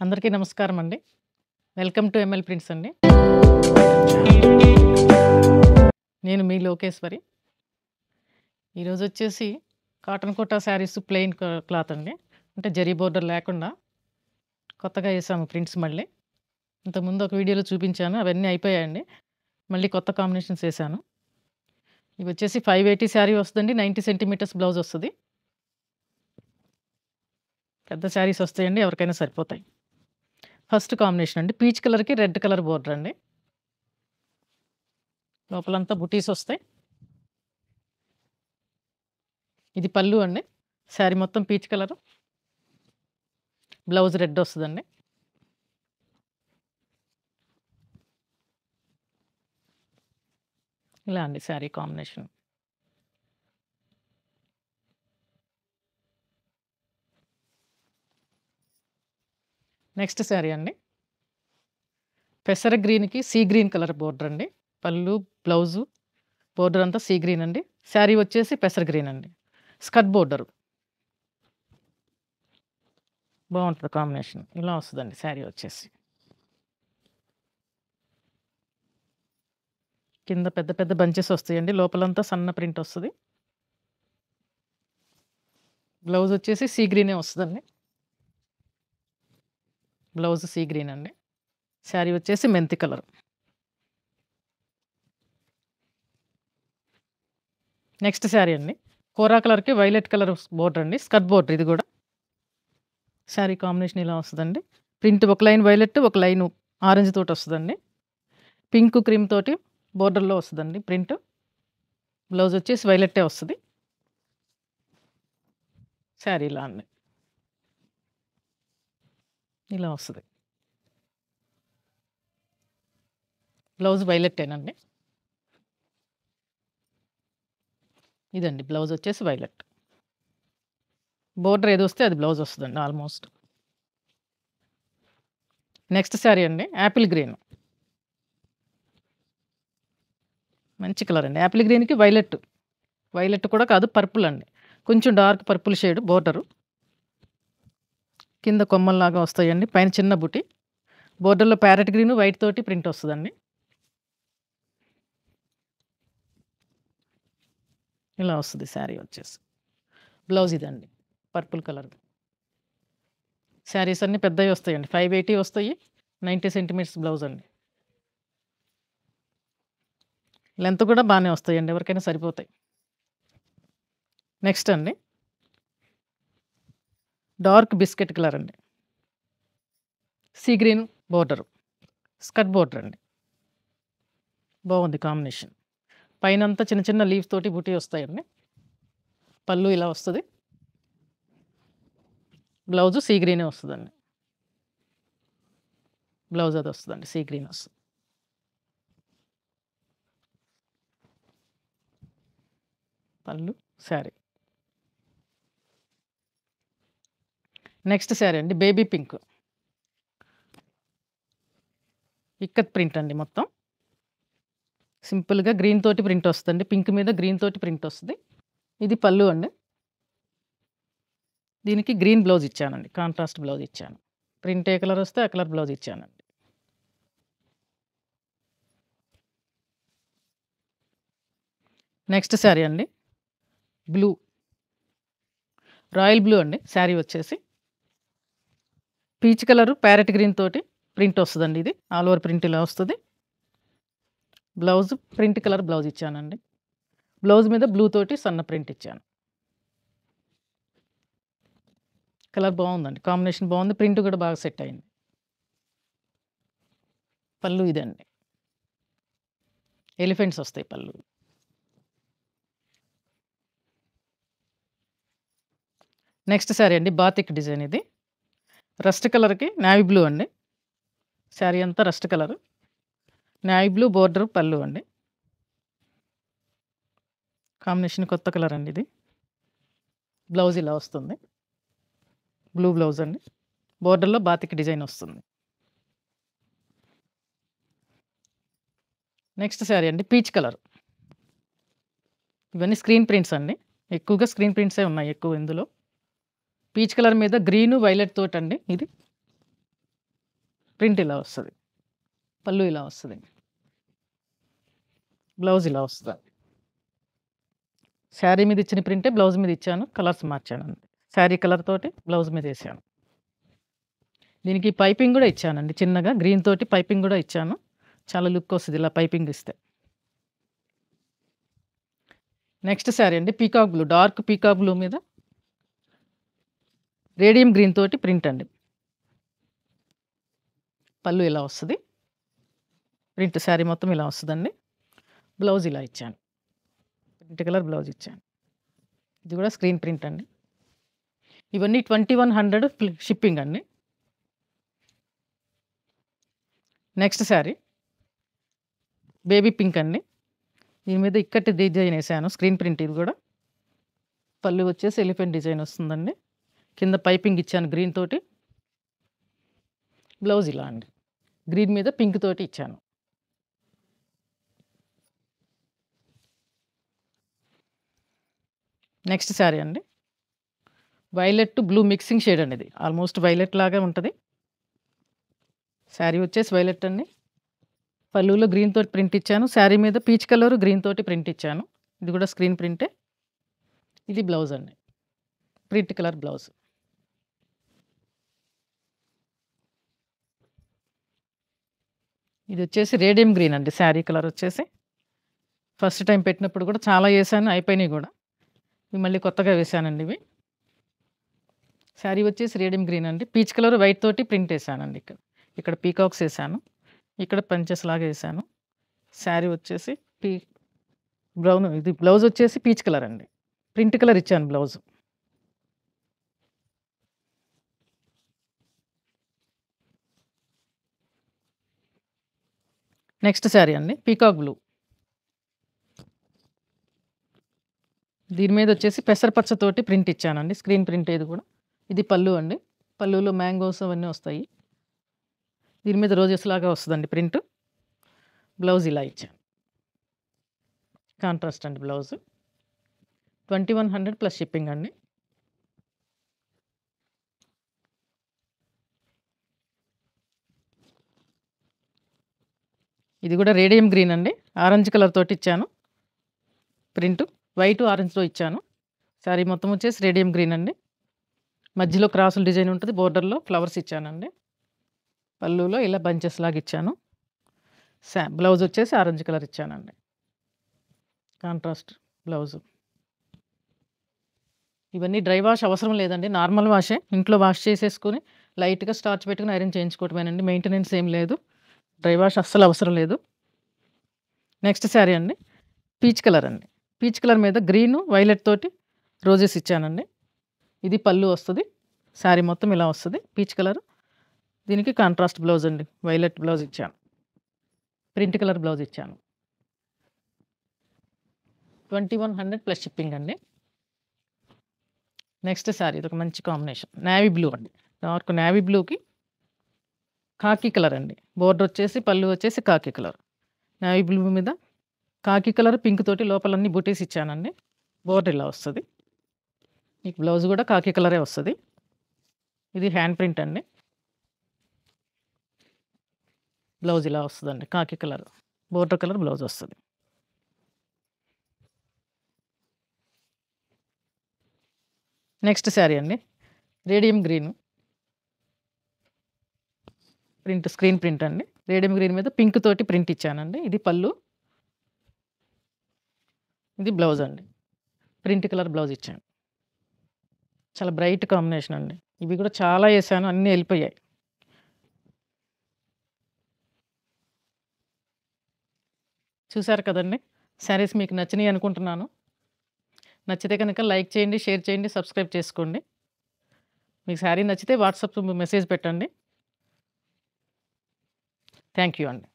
అందరికీ నమస్కారం అండి. వెల్కమ్ టు ఎంఎల్ ప్రింట్స్ అండి. నేను మీ లోకేశ్వరి. ఈరోజు వచ్చేసి cotton Kota saris plain cloth అండి. అంటే జరీ బోర్డర్ లేకుండా కొత్తగా వేసాము ప్రింట్స్ మళ్ళీ. ఇంతకుముందు ఒక వీడియోలో చూపించాను, అవన్నీ అయిపోయాయండి. మళ్ళీ కొత్త కాంబినేషన్స్ వేసాను. ఇవి వచ్చేసి 580 శారీ వస్తుందండి. 90 సెంటీమీటర్స్ బ్లౌజ్ వస్తుంది. పెద్ద శారీస్ వస్తాయండి, ఎవరికైనా సరిపోతాయి. ఫస్ట్ కాంబినేషన్ అండి, పీచ్ కలర్కి రెడ్ కలర్ బోర్డర్ అండి. లోపలంతా బుటీస్ వస్తాయి. ఇది పళ్ళు అండి. శారీ మొత్తం పీచ్ కలర్, బ్లౌజ్ రెడ్ వస్తుందండి. ఇలా అండి శారీ కాంబినేషన్. నెక్స్ట్ శారీ అండి, పెసర గ్రీన్కి సీ గ్రీన్ కలర్ బోర్డర్ అండి. పళ్ళు, బ్లౌజు, బోర్డర్ అంతా సీ గ్రీన్ అండి. శారీ వచ్చేసి పెసర గ్రీన్ అండి. స్కర్ట్ బోర్డరు బాగుంటుంది కాంబినేషన్. ఇలా వస్తుందండి శారీ వచ్చేసి. కింద పెద్ద పెద్ద బంచెస్ వస్తాయండి, లోపలంతా సన్న ప్రింట్ వస్తుంది. బ్లౌజ్ వచ్చేసి సీ గ్రీనే వస్తుందండి. బ్లౌజ్ సీ గ్రీన్ అండి. శారీ వచ్చేసి మెంతి కలర్. నెక్స్ట్ శారీ అండి, కోరా కలర్కి వైలెట్ కలర్ బోర్డర్ అండి. స్కర్ట్ బోర్డర్ ఇది కూడా. శారీ కాంబినేషన్ ఇలా వస్తుందండి. ప్రింట్ ఒక లైన్ వైలెట్, ఒక లైన్ ఆరెంజ్ తోటి వస్తుందండి. పింక్ క్రీమ్ తోటి బోర్డర్లో వస్తుందండి ప్రింట్. బ్లౌజ్ వచ్చేసి వైలెట్టే వస్తుంది. శారీ ఇలా అండి, ఇలా వస్తుంది. బ్లౌజ్ వైలెట్టేనండి. ఇదండి బ్లౌజ్ వచ్చేసి వైలెట్. బోర్డర్ ఏది వస్తే అది బ్లౌజ్ వస్తుందండి ఆల్మోస్ట్. నెక్స్ట్ శారీ అండి, యాపిల్ గ్రీన్. మంచి కలర్ అండి. యాపిల్ గ్రీన్కి వైలెట్, వైలెట్ కూడా కాదు పర్పుల్ అండి, కొంచెం డార్క్ పర్పుల్ షేడ్ బోర్డరు. కింద కొమ్మల్లాగా వస్తాయండి, పైన చిన్న బుటి. బోర్డర్లో ప్యారెట్ గ్రీన్ వైట్ తోటి ప్రింట్ వస్తుందండి. ఇలా వస్తుంది శారీ వచ్చేసి. బ్లౌజ్ ఇదండి పర్పుల్ కలర్. శారీస్ అన్నీ పెద్దవి వస్తాయండి, 580 వస్తాయి. 90 సెంటీమీటర్స్ బ్లౌజ్ అండి. లెంత్ కూడా బాగానే వస్తాయండి, ఎవరికైనా సరిపోతాయి. నెక్స్ట్ అండి, డార్క్ బిస్కెట్ కలర్ అండి. Sea green border, skirt border అండి. బాగుంది కాంబినేషన్. పైన అంతా చిన్న చిన్న లీవ్ తోటి బుటీ వస్తాయండి. పళ్ళు ఇలా వస్తుంది. బ్లౌజు సీ గ్రీనే వస్తుందండి. బ్లౌజ్ అది వస్తుందండి, సీ గ్రీన్ వస్తుంది. పళ్ళు, శారీ. నెక్స్ట్ శారీ అండి, బేబీ పింక్. ఇక్కత్ ప్రింట్ అండి మొత్తం. సింపుల్గా గ్రీన్ తోటి ప్రింట్ వస్తుంది, పింక్ మీద గ్రీన్ తోటి ప్రింట్ వస్తుంది. ఇది పళ్ళు అండి. దీనికి గ్రీన్ బ్లౌజ్ ఇచ్చానండి, కాంట్రాస్ట్ బ్లౌజ్ ఇచ్చాను. ప్రింట్ ఏ కలర్ వస్తే ఆ కలర్ బ్లౌజ్ ఇచ్చానండి. నెక్స్ట్ శారీ అండి, బ్లూ, రాయల్ బ్లూ అండి. శారీ వచ్చేసి పీచ్ కలరు ప్యారెట్ గ్రీన్ తోటి ప్రింట్ వస్తుందండి. ఇది ఆల్ ఓవర్ ప్రింట్ ఇలా వస్తుంది. బ్లౌజ్ ప్రింట్ కలర్ బ్లౌజ్ ఇచ్చానండి. బ్లౌజ్ మీద బ్లూ తోటి సన్న ప్రింట్ ఇచ్చాను. కలర్ బాగుందండి, కాంబినేషన్ బాగుంది, ప్రింట్ కూడా బాగా సెట్ అయింది. పళ్ళు ఇదండి, ఎలిఫెంట్స్ వస్తాయి పళ్ళు. నెక్స్ట్ శారీ అండి, బాతిక్ డిజైన్. ఇది రస్ట్ కలర్కి నావీ బ్లూ అండి. శారీ అంతా rust colour, navy blue border, పళ్ళు అండి. కాంబినేషన్ కొత్త కలర్ అండి ఇది. బ్లౌజ్ ఇలా వస్తుంది, బ్లూ బ్లౌజ్ అండి. బోర్డర్లో బాతిక్ డిజైన్ వస్తుంది. నెక్స్ట్ శారీ అండి, పీచ్ కలర్. ఇవన్నీ స్క్రీన్ ప్రింట్స్ అండి, ఎక్కువగా స్క్రీన్ ప్రింట్సే ఉన్నాయి ఎక్కువ ఇందులో. పీచ్ కలర్ మీద గ్రీను వైలెట్ తోటి అండి. ఇది ప్రింట్ ఇలా వస్తది. పళ్ళు ఇలా వస్తది. బ్లౌజ్ ఇలా వస్తది. శారీ మీద ఇచ్చిన ప్రింటే బ్లౌజ్ మీద ఇచ్చాను. కలర్స్ మార్చానండి. శారీ కలర్ తోటి బ్లౌజ్ మీద ఏసాను. దీనికి పైపింగ్ గూడా ఇచ్చానండి. చిన్నగా గ్రీన్ తోటి పైపింగ్ గూడా ఇచ్చాను. చాలా లుక్ వస్తది ఇలా పైపింగ్ ఇస్తే. నెక్స్ట్ శారీ అండి peacock blue. Dark peacock blue మీద రేడియం గ్రీన్ తోటి ప్రింట్ అండి. పళ్ళు ఇలా వస్తది. ప్రింట్ శారీ మొత్తం ఇలా వస్తదండి. బ్లౌజ్ ఇలా ఇచ్చాను. ప్రింట్ కలర్ బ్లౌజ్ ఇచ్చాను. ఇది కూడా స్క్రీన్ ప్రింట్ అండి. ఇవన్నీ 2100 షిప్పింగ్ అండి. నెక్స్ట్ శారీ బేబీ పింక్ అండి. దీని మీద ఇక్కటి డిజైన్ ఏసాను. స్క్రీన్ ప్రింట్ ఇది కూడా. పళ్ళు వచ్చేసి ఎలిఫెంట్ డిజైన్ వస్తుందండి. కింద పైపింగ్ ఇచ్చాను గ్రీన్ తోటి. బ్లౌజ్ ఇలా అండి. గ్రీన్ మీద పింక్ తోటి ఇచ్చాను. నెక్స్ట్ శారీ అండి. వైలెట్ బ్లూ మిక్సింగ్ షేడ్ అండి ఇది. ఆల్మోస్ట్ వైలెట్ లాగా ఉంటది. శారీ వచ్చేసి వైలెట్ అండి. పళ్ళులో గ్రీన్ తోటి ప్రింట్ ఇచ్చాను. శారీ మీద పీచ్ కలర్ గ్రీన్ తోటి ప్రింట్ ఇచ్చాను. ఇది కూడా స్క్రీన్ ప్రింటే. ఇది బ్లౌజ్ అండి. Print colour blouse. ఇది వచ్చేసి రేడియం గ్రీన్ అండి. శారీ కలర్ వచ్చేసి ఫస్ట్ టైం పెట్టినప్పుడు కూడా చాలా వేసాను. అయిపోయినాయి కూడా. ఇవి మళ్ళీ కొత్తగా వేసానండి ఇవి. శారీ వచ్చేసి రేడియం గ్రీన్ అండి. పీచ్ కలర్ వైట్ తోటి ప్రింట్ వేసానండి. ఇక్కడ పీకాక్స్ వేసాను. ఇక్కడ పంచెస్ లాగా వేసాను. శారీ వచ్చేసి బ్రౌన్. ఇది బ్లౌజ్ వచ్చేసి పీచ్ కలర్ అండి. ప్రింట్ కలర్ ఇచ్చాను బ్లౌజ్. నెక్స్ట్ శారీ అండి పీకాక్ బ్లూ. దీని మీద వచ్చేసి పెసరపచ్చ తోటి ప్రింట్ ఇచ్చానండి. స్క్రీన్ ప్రింట్ ఇది కూడా. ఇది పళ్ళు అండి. పళ్ళులో మ్యాంగోస్ అవన్నీ వస్తాయి. దీని మీద రోజెస్ లాగా వస్తుందండి ప్రింట్. బ్లౌజ్ ఇలా ఇచ్చాను. కాంట్రాస్ట్ అండి బ్లౌజ్. 2100 ప్లస్ షిప్పింగ్ అండి. ఇది కూడా రేడియం గ్రీన్ అండి. ఆరెంజ్ కలర్ తోటి ఇచ్చాను ప్రింట్. వైట్ ఆరెంజ్లో ఇచ్చాను. శారీ మొత్తం వచ్చేసి రేడియం గ్రీన్ అండి. మధ్యలో క్రాసుల డిజైన్ ఉంటుంది. బోర్డర్లో ఫ్లవర్స్ ఇచ్చానండి. పళ్ళులో ఇలా బంచెస్ లాగా ఇచ్చాను. బ్లౌజ్ వచ్చేసి ఆరెంజ్ కలర్ ఇచ్చానండి. Contrast blouse. ఇవన్నీ డ్రై వాష్ అవసరం లేదండి. నార్మల్ వాషే. ఇంట్లో వాష్ చేసేసుకొని లైట్గా స్టార్చ్ పెట్టుకుని ఐరన్ చేయించుకోవటమేనండి. మెయింటెనెన్స్ ఏం లేదు. డ్రై వాష్ అస్సలు అవసరం లేదు. నెక్స్ట్ శారీ అండి పీచ్ కలర్ అండి. పీచ్ కలర్ మీద గ్రీన్ వైలెట్ తోటి రోజెస్ ఇచ్చానండి. ఇది పళ్ళు వస్తుంది. శారీ మొత్తం ఇలా వస్తుంది పీచ్ కలర్. దీనికి కాంట్రాస్ట్ బ్లౌజ్ అండి. వైలెట్ బ్లౌజ్ ఇచ్చాను. ప్రింట్ కలర్ బ్లౌజ్ ఇచ్చాను. 2100 ప్లస్ షిప్పింగ్ అండి. నెక్స్ట్ శారీ ఇది ఒక మంచి కాంబినేషన్. నేవీ బ్లూ అండి. డార్క్ నేవీ బ్లూకి కాకి కలర్ అండి. బోర్డర్ వచ్చేసి పళ్ళు వచ్చేసి కాకి కలర్. నేవీ బ్లూ మీద కాకి కలర్ పింక్ తోటి లోపలన్నీ బుటీస్ ఇచ్చానండి. బోర్డర్ ఇలా వస్తుంది. మీకు బ్లౌజ్ కూడా కాకి కలరే వస్తుంది. ఇది హ్యాండ్ ప్రింట్ అండి. బ్లౌజ్ ఇలా వస్తుందండి. కాకి కలర్ బోర్డర్ కలర్ బ్లౌజ్ వస్తుంది. నెక్స్ట్ శారీ అండి radium green print. Screen print అండి. రేడియం గ్రీన్ మీద పింక్ తోటి ప్రింట్ ఇచ్చానండి. ఇది పళ్ళు. ఇది బ్లౌజ్ అండి. ప్రింట్ కలర్ బ్లౌజ్ ఇచ్చాను. చాలా బ్రైట్ కాంబినేషన్ అండి. ఇవి కూడా చాలా వేసాను. అన్నీ వెళ్ళిపోయాయి. చూసారు కదండి. శారీస్ మీకు నచ్చినాయి అనుకుంటున్నాను. నచ్చితే కనుక లైక్ చేయండి, షేర్ చేయండి, సబ్స్క్రైబ్ చేసుకోండి. మీకు శారీ నచ్చితే వాట్సాప్ మెసేజ్ పెట్టండి. థ్యాంక్ యూ అండి.